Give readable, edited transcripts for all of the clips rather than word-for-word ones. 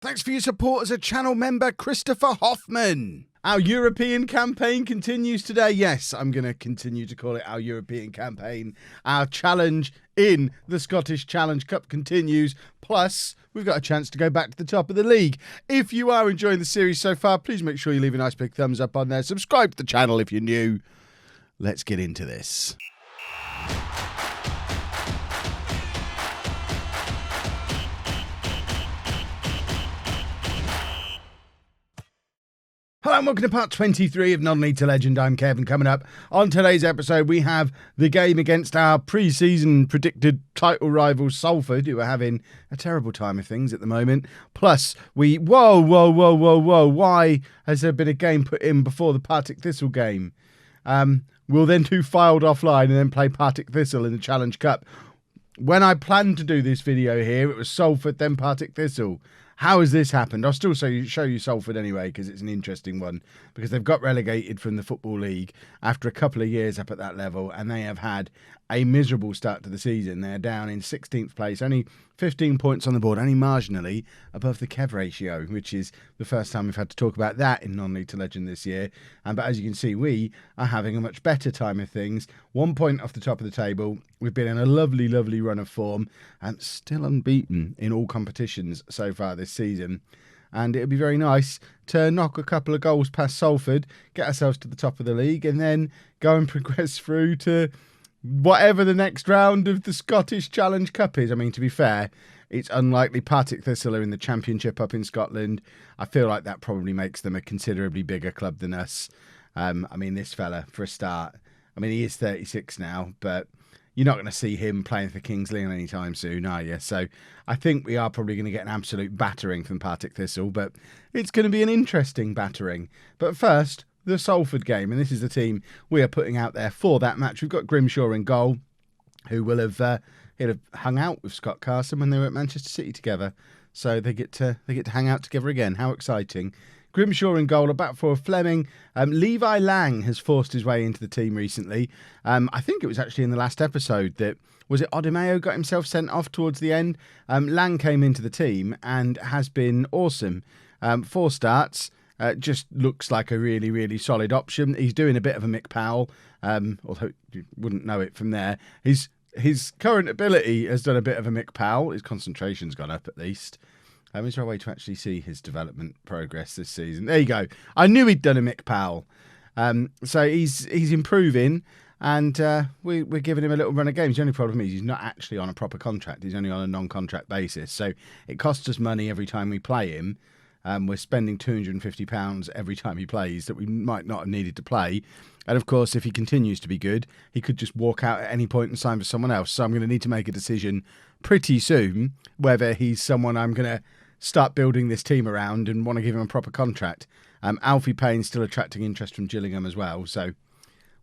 Thanks for your support as a channel member, Christopher Hoffman. Our European campaign continues today. Yes, I'm going to continue to call it our European campaign. Our challenge in the Scottish Challenge Cup continues. Plus, we've got a chance to go back to the top of the league. If you are enjoying the series so far, please make sure you leave a nice big thumbs up on there. Subscribe to the channel if you're new. Let's get into this. Hello and welcome to part 23 of Non-League to Legend. I'm Kevin. Coming up on today's episode, we have the game against our pre-season predicted title rivals Salford, who are having a terrible time of things at the moment. Plus, whoa, why has there been a game put in before the Partick Thistle game? We'll then do Fylde offline and then play Partick Thistle in the Challenge Cup. When I planned to do this video here, it was Salford, then Partick Thistle. How has this happened? I'll still show you Salford anyway, because it's an interesting one. Because they've got relegated from the Football League after a couple of years up at that level, and they have had a miserable start to the season. They're down in 16th place, only 15 points on the board, only marginally above the Kev ratio, which is the first time we've had to talk about that in Non-League to Legend this year. But as you can see, we are having a much better time of things. 1 point off the top of the table. We've been in a lovely, lovely run of form and still unbeaten in all competitions so far this season. And it would be very nice to knock a couple of goals past Salford, get ourselves to the top of the league, and then go and progress through to whatever the next round of the Scottish Challenge Cup is. I mean, to be fair, it's unlikely. Partick Thistle are in the Championship up in Scotland. I feel like that probably makes them a considerably bigger club than us. I mean, this fella, for a start, I mean, he is 36 now, but you're not going to see him playing for Kings Lynn anytime soon, are you? So I think we are probably going to get an absolute battering from Partick Thistle, but it's going to be an interesting battering. But first, the Salford game, and this is the team we are putting out there for that match. We've got Grimshaw in goal, who will have he'll have hung out with Scott Carson when they were at Manchester City together, so they get to hang out together again. How exciting! Grimshaw in goal, a back four of Fleming. Levi Lang has forced his way into the team recently. I think it was actually in the last episode that, was it Odemeo got himself sent off towards the end? Lang came into the team and has been awesome. 4 starts. Just looks like a really, really solid option. He's doing a bit of a Mick Powell, although you wouldn't know it from there. His current ability has done a bit of a Mick Powell. His concentration's gone up at least. Is there a way to actually see his development progress this season? There you go. I knew he'd done a Mick Powell. So he's improving, and we're giving him a little run of games. The only problem is he's not actually on a proper contract. He's only on a non-contract basis. So it costs us money every time we play him. We're spending £250 every time he plays that we might not have needed to play. And of course, if he continues to be good, he could just walk out at any point and sign for someone else. So I'm going to need to make a decision pretty soon whether he's someone I'm going to start building this team around and want to give him a proper contract. Alfie Payne's still attracting interest from Gillingham as well, so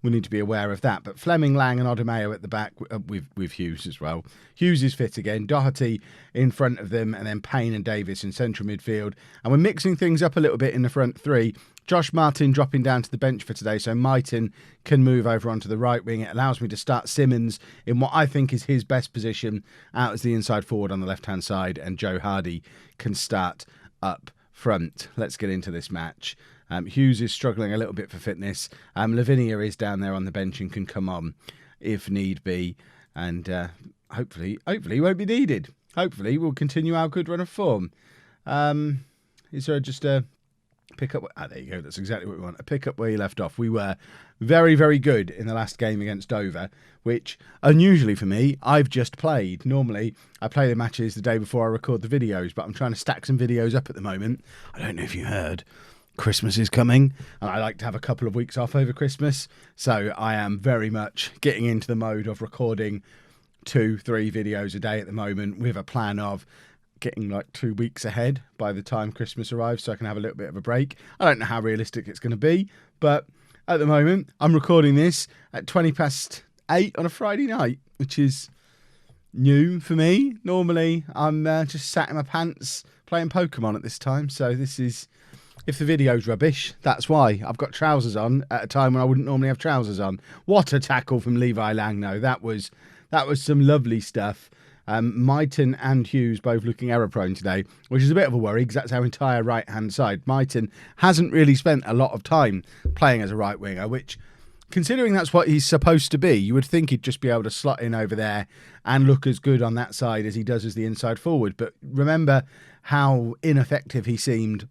we need to be aware of that. But Fleming, Lang and Odemeo at the back with Hughes as well. Hughes is fit again. Doherty in front of them, and then Payne and Davis in central midfield. And we're mixing things up a little bit in the front three. Josh Martin dropping down to the bench for today, so Myton can move over onto the right wing. It allows me to start Simmons in what I think is his best position out as the inside forward on the left-hand side, and Joe Hardy can start up front. Let's get into this match. Hughes is struggling a little bit for fitness. Lavinia is down there on the bench and can come on if need be, and hopefully he won't be needed. Hopefully we'll continue our good run of form. Is there just a pick up? There you go. That's exactly what we want. A pick up where you left off. We were very, very good in the last game against Dover, which unusually for me, I've just played. Normally, I play the matches the day before I record the videos, but I'm trying to stack some videos up at the moment. I don't know if you heard, Christmas is coming, and I like to have a couple of weeks off over Christmas, so I am very much getting into the mode of recording 2-3 videos a day at the moment, with a plan of getting like 2 weeks ahead by the time Christmas arrives, so I can have a little bit of a break. I don't know how realistic it's going to be, but at the moment I'm recording this at 8:20 on a Friday night, which is new for me. Normally I'm just sat in my pants playing Pokemon at this time, so this is, if the video's rubbish, that's why. I've got trousers on at a time when I wouldn't normally have trousers on. What a tackle from Levi Lang, though. That was some lovely stuff. Myton and Hughes both looking error prone today, which is a bit of a worry because that's our entire right hand side. Myton hasn't really spent a lot of time playing as a right winger, which, considering that's what he's supposed to be, you would think he'd just be able to slot in over there and look as good on that side as he does as the inside forward. But remember how ineffective he seemed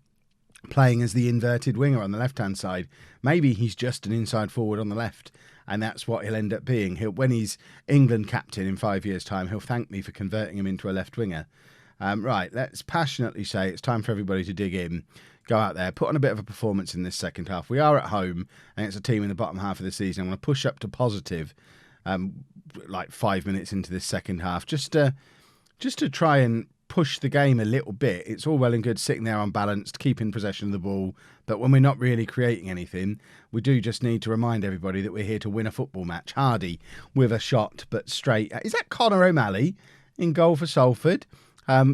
playing as the inverted winger on the left-hand side. Maybe he's just an inside forward on the left, and that's what he'll end up being. When he's England captain in 5 years' time, he'll thank me for converting him into a left winger. Right, let's passionately say it's time for everybody to dig in, go out there, put on a bit of a performance in this second half. We are at home, and it's a team in the bottom half of the season. I'm going to push up to positive, like 5 minutes into this second half, just to try and push the game a little bit. It's all well and good sitting there unbalanced, keeping possession of the ball, but when we're not really creating anything, we do just need to remind everybody that we're here to win a football match. Hardy with a shot, but straight. Is that Connor O'Malley in goal for Salford?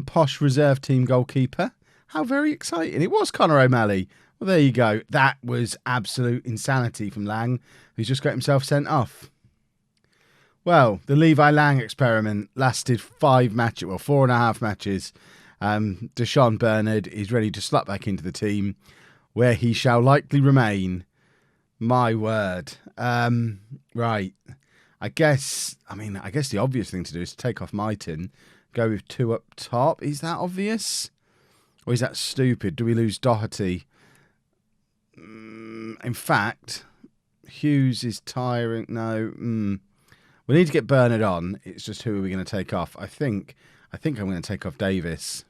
Posh reserve team goalkeeper. How very exciting. It was Connor O'Malley. Well, there you go. That was absolute insanity from Lang, who's just got himself sent off. Well, the Levi Lang experiment lasted 4.5 matches. Deshaun Bernard is ready to slot back into the team, where he shall likely remain. My word. Right. I guess the obvious thing to do is to take off Myton, go with 2 up top. Is that obvious? Or is that stupid? Do we lose Doherty? In fact, Hughes is tiring. No. We need to get Bernard on. It's just who are we going to take off? I think I'm going to take off Davis.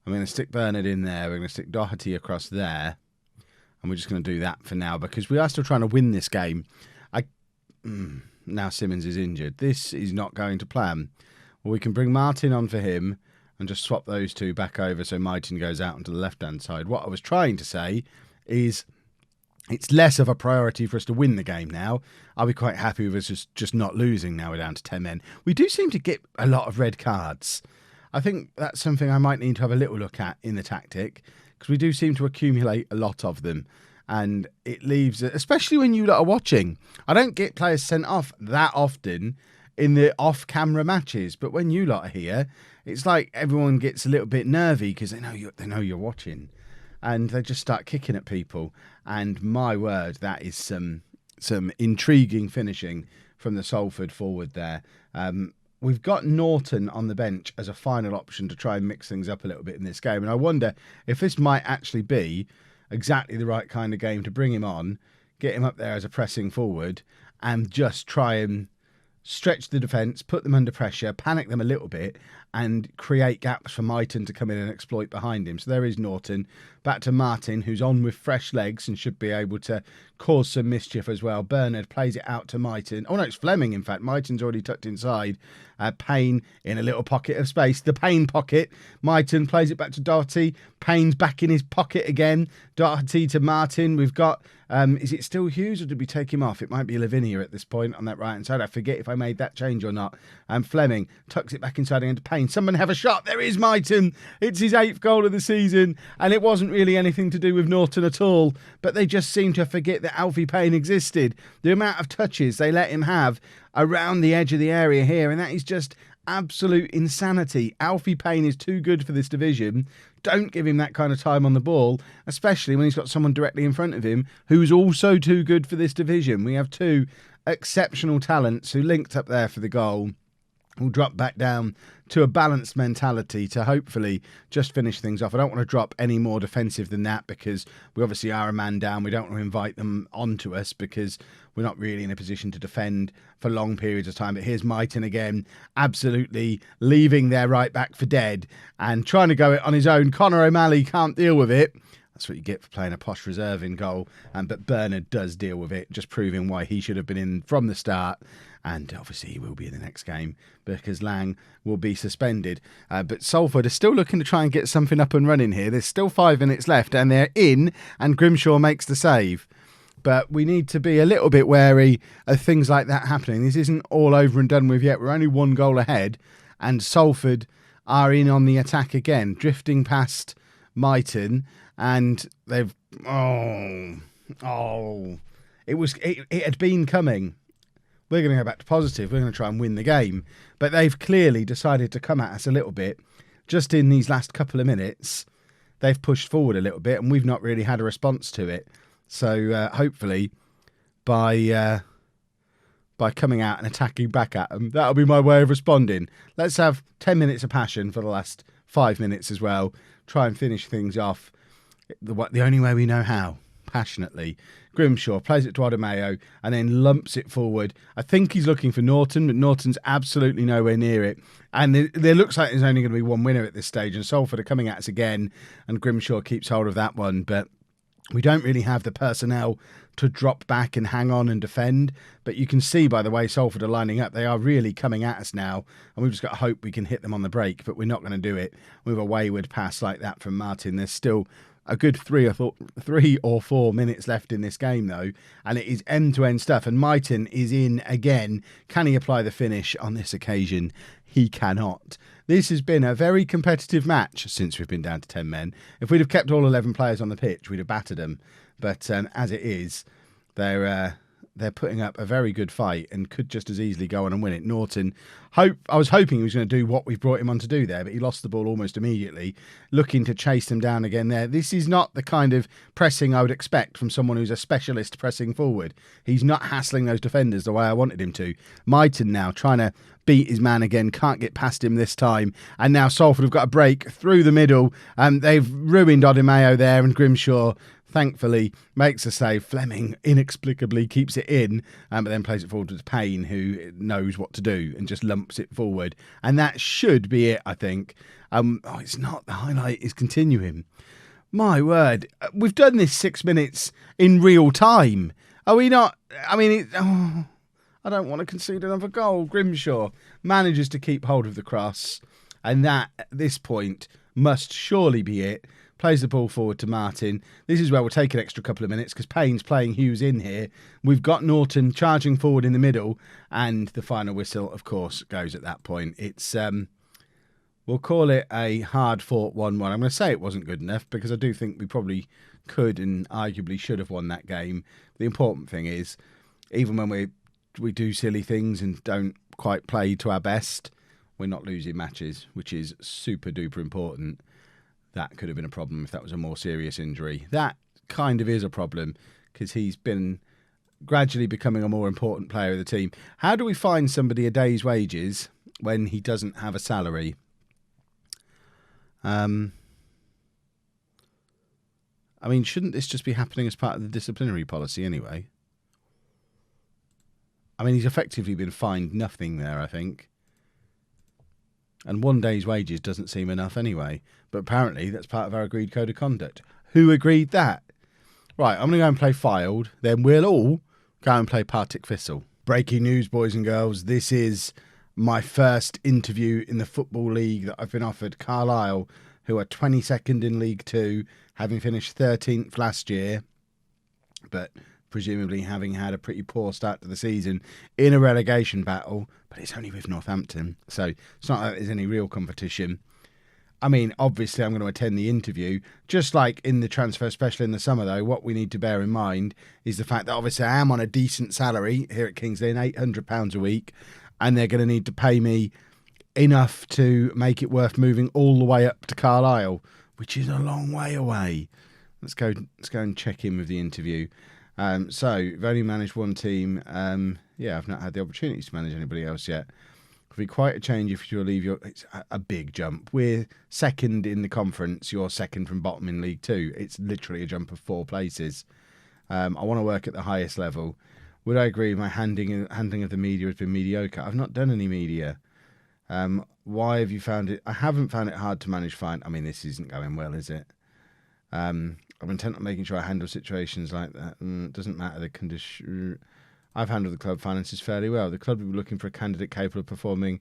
I'm going to stick Bernard in there. We're going to stick Doherty across there. And we're just going to do that for now because we are still trying to win this game. Now Simmons is injured. This is not going to plan. Well, we can bring Martin on for him and just swap those two back over so Myton goes out onto the left-hand side. What I was trying to say is it's less of a priority for us to win the game now. I'll be quite happy with us just not losing now we're down to 10 men. We do seem to get a lot of red cards. I think that's something I might need to have a little look at in the tactic because we do seem to accumulate a lot of them. And it leaves, especially when you lot are watching. I don't get players sent off that often in the off-camera matches, but when you lot are here, it's like everyone gets a little bit nervy because they know you're watching. And they just start kicking at people. And my word, that is some intriguing finishing from the Salford forward there. We've got Norton on the bench as a final option to try and mix things up a little bit in this game. And I wonder if this might actually be exactly the right kind of game to bring him on, get him up there as a pressing forward, and just try and stretch the defence, put them under pressure, panic them a little bit, and create gaps for Myton to come in and exploit behind him. So there is Norton. Back to Martin, who's on with fresh legs and should be able to cause some mischief as well. Bernard plays it out to Myton. Oh no, it's Fleming, in fact. Myton's already tucked inside. Payne in a little pocket of space. The Payne pocket. Myton plays it back to Doherty. Payne's back in his pocket again. Doherty to Martin. We've got, is it still Hughes or did we take him off? It might be Lavinia at this point on that right-hand side. I forget if I made that change or not. Fleming tucks it back inside again to Payne. Someone have a shot. There is Myton. It's his 8th goal of the season. And it wasn't really anything to do with Norton at all. But they just seem to forget that Alfie Payne existed. The amount of touches they let him have around the edge of the area here. And that is just absolute insanity. Alfie Payne is too good for this division. Don't give him that kind of time on the ball, especially when he's got someone directly in front of him who's also too good for this division. We have two exceptional talents who linked up there for the goal. We'll drop back down to a balanced mentality to hopefully just finish things off. I don't want to drop any more defensive than that because we obviously are a man down. We don't want to invite them onto us because we're not really in a position to defend for long periods of time. But here's Myton again, absolutely leaving their right back for dead and trying to go it on his own. Connor O'Malley can't deal with it. That's what you get for playing a posh reserve in goal. But Bernard does deal with it, just proving why he should have been in from the start. And obviously he will be in the next game because Lang will be suspended. But Salford are still looking to try and get something up and running here. There's still 5 minutes left and they're in and Grimshaw makes the save. But we need to be a little bit wary of things like that happening. This isn't all over and done with yet. We're only 1 goal ahead and Salford are in on the attack again, drifting past Myton. And they've, it had been coming. we're going to go back to positive. We're going to try and win the game. But they've clearly decided to come at us a little bit. Just in these last couple of minutes, they've pushed forward a little bit, and we've not really had a response to it. So hopefully by coming out and attacking back at them, that'll be my way of responding. Let's have 10 minutes of passion for the last 5 minutes as well. Try and finish things off the only way we know how, passionately. Grimshaw plays it to Ademayo and then lumps it forward. I think he's looking for Norton, but Norton's absolutely nowhere near it. And there looks like there's only going to be one winner at this stage, and Salford are coming at us again, and Grimshaw keeps hold of that one. But we don't really have the personnel to drop back and hang on and defend. But you can see by the way Salford are lining up, they are really coming at us now, and we've just got to hope we can hit them on the break, but we're not going to do it with a wayward pass like that from Martin. There's still a good 3 or 4 minutes left in this game, though, and it is end-to-end stuff. And Martin is in again. Can he apply the finish on this occasion? He cannot. This has been a very competitive match since we've been down to 10 men. If we'd have kept all 11 players on the pitch, we'd have battered them. But as it is, they're putting up a very good fight and could just as easily go on and win it. Norton, I was hoping he was going to do what we've brought him on to do there, but he lost the ball almost immediately, looking to chase them down again there. This is not the kind of pressing I would expect from someone who's a specialist pressing forward. He's not hassling those defenders the way I wanted him to. Myton now trying to beat his man again, can't get past him this time, and now Salford have got a break through the middle, and they've ruined Ademayo there, and Grimshaw thankfully makes a save. Fleming inexplicably keeps it in, but then plays it forward to Payne, who knows what to do and just lumps it forward. And that should be it, I think. It's not. The highlight is continuing. My word. We've done this 6 minutes in real time. Are we not? I mean, I don't want to concede another goal. Grimshaw manages to keep hold of the cross, and that, at this point, must surely be it. Plays the ball forward to Martin. This is where we'll take an extra couple of minutes because Payne's playing Hughes in here. We've got Norton charging forward in the middle, and the final whistle, of course, goes at that point. It's we'll call it a hard-fought 1-1. I'm going to say it wasn't good enough because I do think we probably could and arguably should have won that game. The important thing is, even when we do silly things and don't quite play to our best, we're not losing matches, which is super-duper important. That could have been a problem if that was a more serious injury. That kind of is a problem because he's been gradually becoming a more important player of the team. How do we find somebody a day's wages when he doesn't have a salary? I mean, shouldn't this just be happening as part of the disciplinary policy anyway? I mean, he's effectively been fined nothing there, I think. And 1 day's wages doesn't seem enough anyway. But apparently that's part of our agreed code of conduct. Who agreed that? Right, I'm going to go and play Fylde. Then we'll all go and play Partick Thistle. Breaking news, boys and girls. This is my first interview in the Football League that I've been offered. Carlisle, who are 22nd in League 2, having finished 13th last year. But presumably having had a pretty poor start to the season in a relegation battle, but it's only with Northampton, so it's not like there's any real competition. I mean, obviously I'm going to attend the interview. Just like in the transfer special in the summer, though, what we need to bear in mind is the fact that obviously I am on a decent salary here at King's Lynn, £800 a week, and they're going to need to pay me enough to make it worth moving all the way up to Carlisle, which is a long way away. Let's go and check in with the interview. So, I've only managed one team. I've not had the opportunity to manage anybody else yet. It would be quite a change if you leave it's a big jump. We're second in the conference. You're second from bottom in League 2. It's literally a jump of 4 places. I want to work at the highest level. Would I agree my handling of the media has been mediocre? I've not done any media. Why have you found it? I haven't found it hard to manage fine. I mean, this isn't going well, is it? I'm intent on making sure I handle situations like that. It doesn't matter the condition. I've handled the club finances fairly well. The club will be looking for a candidate capable of performing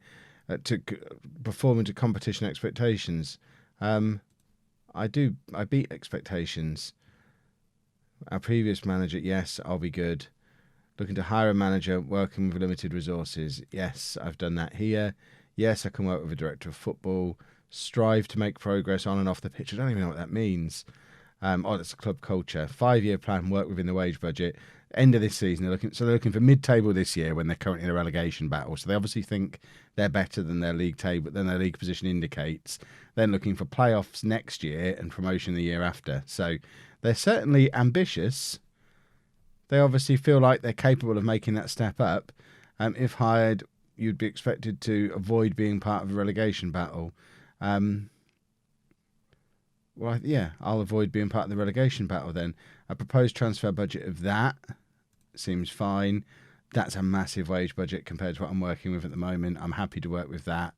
to competition expectations. I beat expectations. Our previous manager, yes, I'll be good. Looking to hire a manager working with limited resources. Yes, I've done that here. Yes, I can work with a director of football. Strive to make progress on and off the pitch. I don't even know what that means. That's a club culture. 5-year plan, work within the wage budget. end of this season. They're looking for mid-table this year when they're currently in a relegation battle. So they obviously think they're better than their league table, than their league position indicates. Then looking for playoffs next year and promotion the year after. So they're certainly ambitious. They obviously feel like they're capable of making that step up. If hired, you'd be expected to avoid being part of a relegation battle. I'll avoid being part of the relegation battle then. A proposed transfer budget of that seems fine. That's a massive wage budget compared to what I'm working with at the moment. I'm happy to work with that.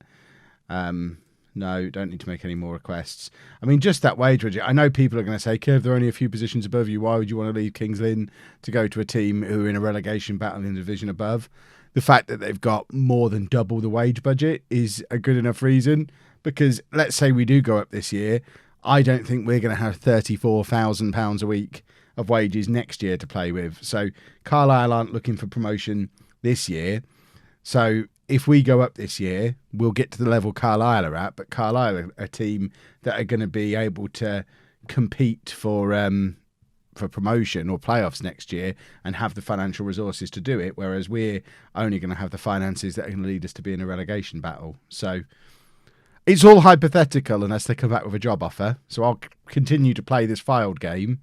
No, don't need to make any more requests. I mean, just that wage budget. I know people are going to say, Kev, they're only a few positions above you. Why would you want to leave Kings Lynn to go to a team who are in a relegation battle in the division above? The fact that they've got more than double the wage budget is a good enough reason, because let's say we do go up this year, I don't think we're going to have £34,000 a week of wages next year to play with. So Carlisle aren't looking for promotion this year. So if we go up this year, we'll get to the level Carlisle are at, but Carlisle are a team that are going to be able to compete for promotion or playoffs next year and have the financial resources to do it, whereas we're only going to have the finances that are going to lead us to be in a relegation battle. So it's all hypothetical unless they come back with a job offer. So I'll continue to play this Fylde game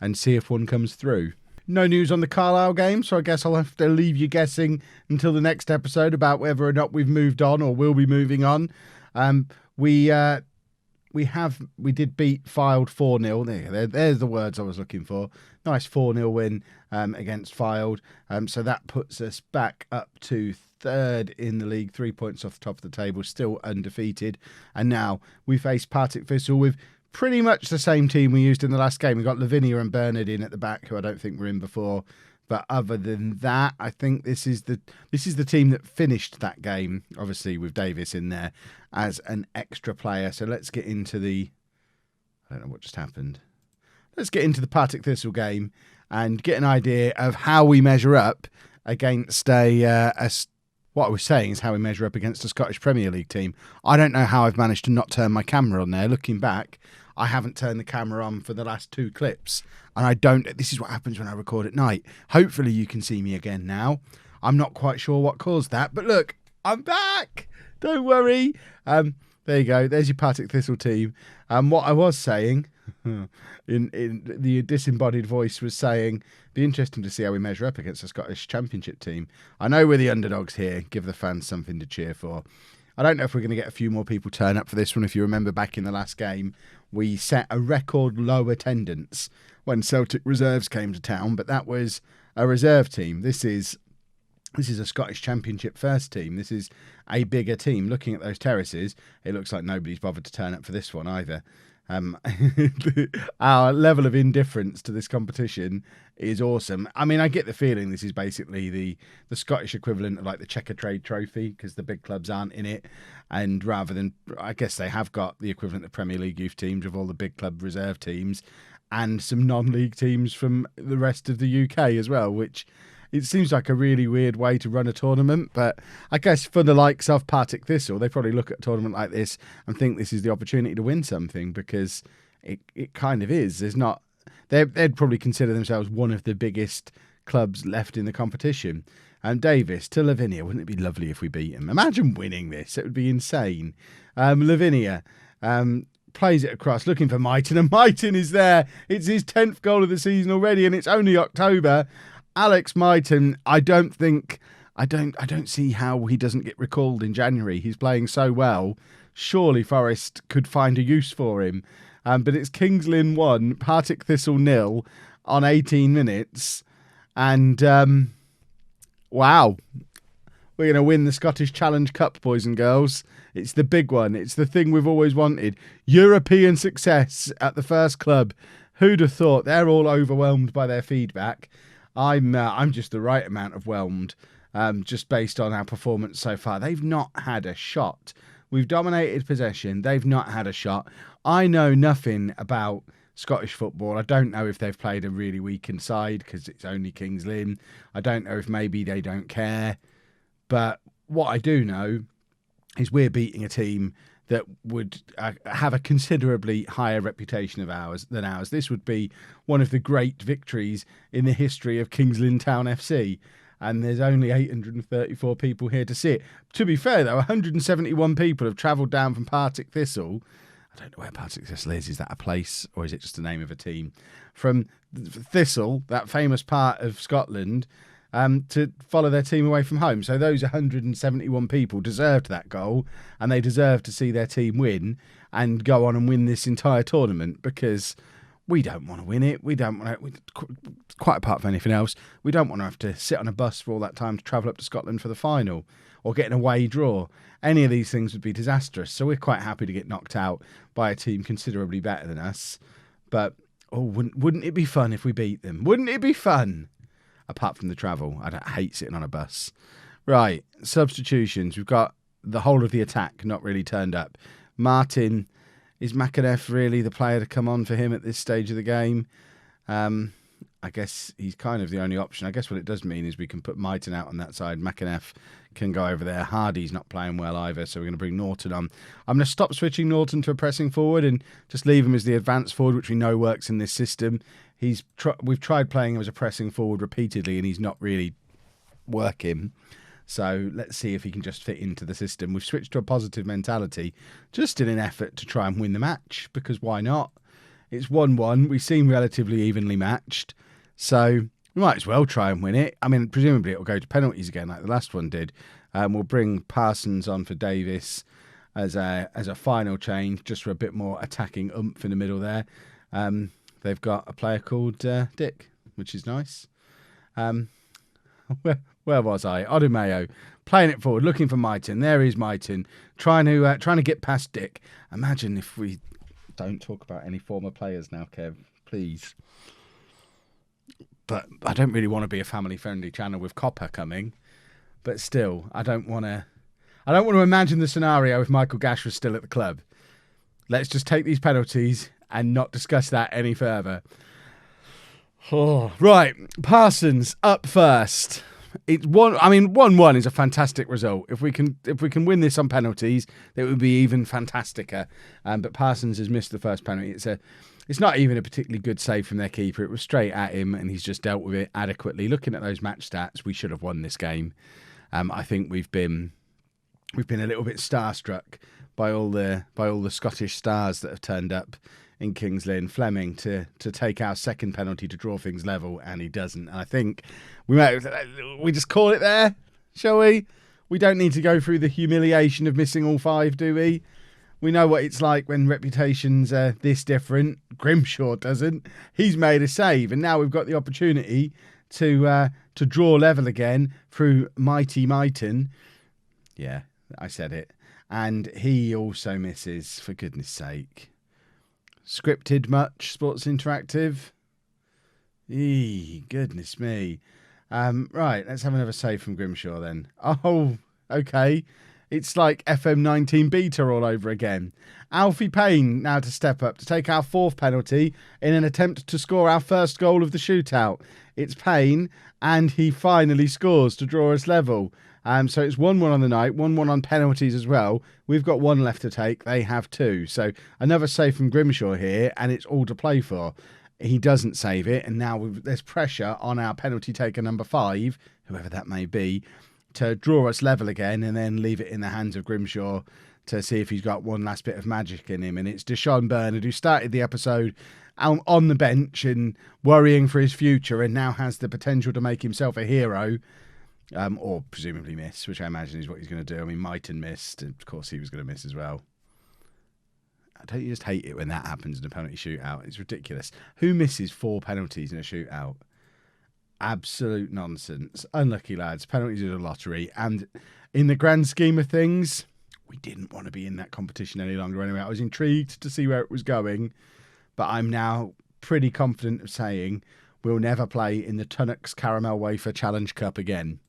and see if one comes through. No news on the Carlisle game, so I guess I'll have to leave you guessing until the next episode about whether or not we've moved on or will be moving on. We did beat Fylde 4-0. There's the words I was looking for. Nice 4-0 win against Fylde. So that puts us back up to third in the league, 3 points off the top of the table, still undefeated. And now we face Partick Thistle with pretty much the same team we used in the last game. We got Lavinia and Bernard in at the back, who I don't think were in before. But other than that, I think this is the team that finished that game, obviously with Davis in there as an extra player. So let's get into I don't know what just happened. Let's get into the Partick Thistle game and get an idea of how we measure up against what I was saying is how we measure up against a Scottish Premier League team. I don't know how I've managed to not turn my camera on there. Looking back, I haven't turned the camera on for the last 2 clips. And this is what happens when I record at night. Hopefully you can see me again now. I'm not quite sure what caused that, but look, I'm back. Don't worry. There you go. There's your Partick Thistle team. What I was saying in the disembodied voice was saying, be interesting to see how we measure up against a Scottish Championship team. I know we're the underdogs here. Give the fans something to cheer for. I don't know if we're going to get a few more people turn up for this one. If you remember back in the last game, we set a record low attendance when Celtic reserves came to town, but that was a reserve team. This is a Scottish Championship first team. This is a bigger team. Looking at those terraces, it looks like nobody's bothered to turn up for this one either. Our level of indifference to this competition is awesome. I mean, I get the feeling this is basically the Scottish equivalent of like the Checker Trade Trophy, because the big clubs aren't in it, and rather than, I guess they have got the equivalent of Premier League youth teams with all the big club reserve teams and some non-league teams from the rest of the UK as well, which it seems like a really weird way to run a tournament. But I guess for the likes of Partick Thistle, they probably look at a tournament like this and think this is the opportunity to win something, because it kind of is. They'd probably consider themselves one of the biggest clubs left in the competition. And Davis to Lavinia, wouldn't it be lovely if we beat him? Imagine winning this. It would be insane. Lavinia plays it across, looking for Mighton, and Mighton is there. It's his 10th goal of the season already, and it's only October. Alex Mighton, I don't see how he doesn't get recalled in January. He's playing so well. Surely Forest could find a use for him. But it's Kings Lynn 1, Partick Thistle 0 on 18 minutes. And wow, we're going to win the Scottish Challenge Cup, boys and girls. It's the big one. It's the thing we've always wanted. European success at the first club. Who'd have thought? They're all overwhelmed by their feedback. I'm just the right amount of whelmed, just based on our performance so far. They've not had a shot. We've dominated possession. They've not had a shot. I know nothing about Scottish football. I don't know if they've played a really weakened side because it's only Kings Lynn. I don't know if maybe they don't care. But what I do know is we're beating a team that would have a considerably higher reputation than ours. This would be one of the great victories in the history of Lynn Town FC. And there's only 834 people here to see it. To be fair, though, 171 people have travelled down from Partick Thistle. I don't know where Partick Thistle is. Is that a place or is it just the name of a team? From Thistle, that famous part of Scotland, to follow their team away from home. So those 171 people deserved that goal, and they deserve to see their team win and go on and win this entire tournament, because we don't want to win it. We don't want to, quite apart from anything else, we don't want to have to sit on a bus for all that time to travel up to Scotland for the final or get an away draw. Any of these things would be disastrous. So we're quite happy to get knocked out by a team considerably better than us. But wouldn't it be fun if we beat them? Wouldn't it be fun? Apart from the travel, I hate sitting on a bus. Right, substitutions. We've got the whole of the attack not really turned up. Martin, is McAneff really the player to come on for him at this stage of the game? I guess he's kind of the only option. I guess what it does mean is we can put Mighton out on that side. McAneff can go over there. Hardy's not playing well either, so we're going to bring Norton on. I'm going to stop switching Norton to a pressing forward and just leave him as the advanced forward, which we know works in this system. We've tried playing him as a pressing forward repeatedly, and he's not really working. So let's see if he can just fit into the system. We've switched to a positive mentality just in an effort to try and win the match, because why not? It's 1-1. We seem relatively evenly matched, so we might as well try and win it. I mean, presumably it'll go to penalties again like the last one did. We'll bring Parsons on for Davis as a final change, just for a bit more attacking oomph in the middle there. They've got a player called Dick, which is nice. Where was I? Odumeo, playing it forward, looking for Mighton. There is Mighton, trying to get past Dick. Imagine if we don't talk about any former players now, Kev, please. But I don't really want to be a family-friendly channel with Copper coming. But still, I don't want to imagine the scenario if Michael Gash was still at the club. Let's just take these penalties and not discuss that any further. Oh, right, Parsons up first. It's 1-1 is a fantastic result. If we can win this on penalties, it would be even fantasticer. But Parsons has missed the first penalty. It's not even a particularly good save from their keeper. It was straight at him, and he's just dealt with it adequately. Looking at those match stats, we should have won this game. I think we've been a little bit starstruck by all the Scottish stars that have turned up in Kings Lynn. Fleming to take our second penalty to draw things level, and he doesn't. And I think we just call it there, shall we? We don't need to go through the humiliation of missing all five, do we? We know what it's like when reputations are this different. Grimshaw doesn't. He's made a save, and now we've got the opportunity to draw level again through Mighty Mighton. Yeah, I said it. And he also misses, for goodness sake. Scripted much, Sports Interactive? Goodness me. Right, let's have another save from Grimshaw then. Oh, okay. It's like FM19 beta all over again. Alfie Payne now to step up to take our fourth penalty in an attempt to score our first goal of the shootout. It's Payne, and he finally scores to draw us level. So it's 1-1 on the night, 1-1 on penalties as well. We've got one left to take. They have two. So another save from Grimshaw here, and it's all to play for. He doesn't save it, and now there's pressure on our penalty taker number 5, whoever that may be, to draw us level again and then leave it in the hands of Grimshaw to see if he's got one last bit of magic in him. And it's Deshaun Bernard, who started the episode on the bench and worrying for his future, and now has the potential to make himself a hero. Or presumably miss, which I imagine is what he's going to do. I mean, Mighton missed, and of course he was going to miss as well. Don't you just hate it when that happens in a penalty shootout? It's ridiculous. Who misses 4 penalties in a shootout? Absolute nonsense. Unlucky lads. Penalties are a lottery, and in the grand scheme of things, we didn't want to be in that competition any longer anyway. I was intrigued to see where it was going, but I'm now pretty confident of saying we'll never play in the Tunnocks Caramel Wafer Challenge Cup again.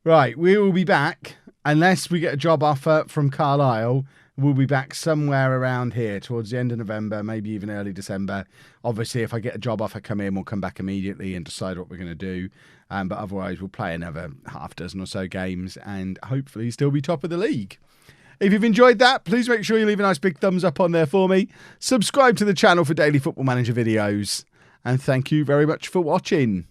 Right, we will be back, unless we get a job offer from Carlisle. We'll be back somewhere around here towards the end of November, maybe even early December. Obviously, if I get a job offer come in, we'll come back immediately and decide what we're going to do. But otherwise, we'll play another half dozen or so games and hopefully still be top of the league. If you've enjoyed that, please make sure you leave a nice big thumbs up on there for me. Subscribe to the channel for daily Football Manager videos. And thank you very much for watching.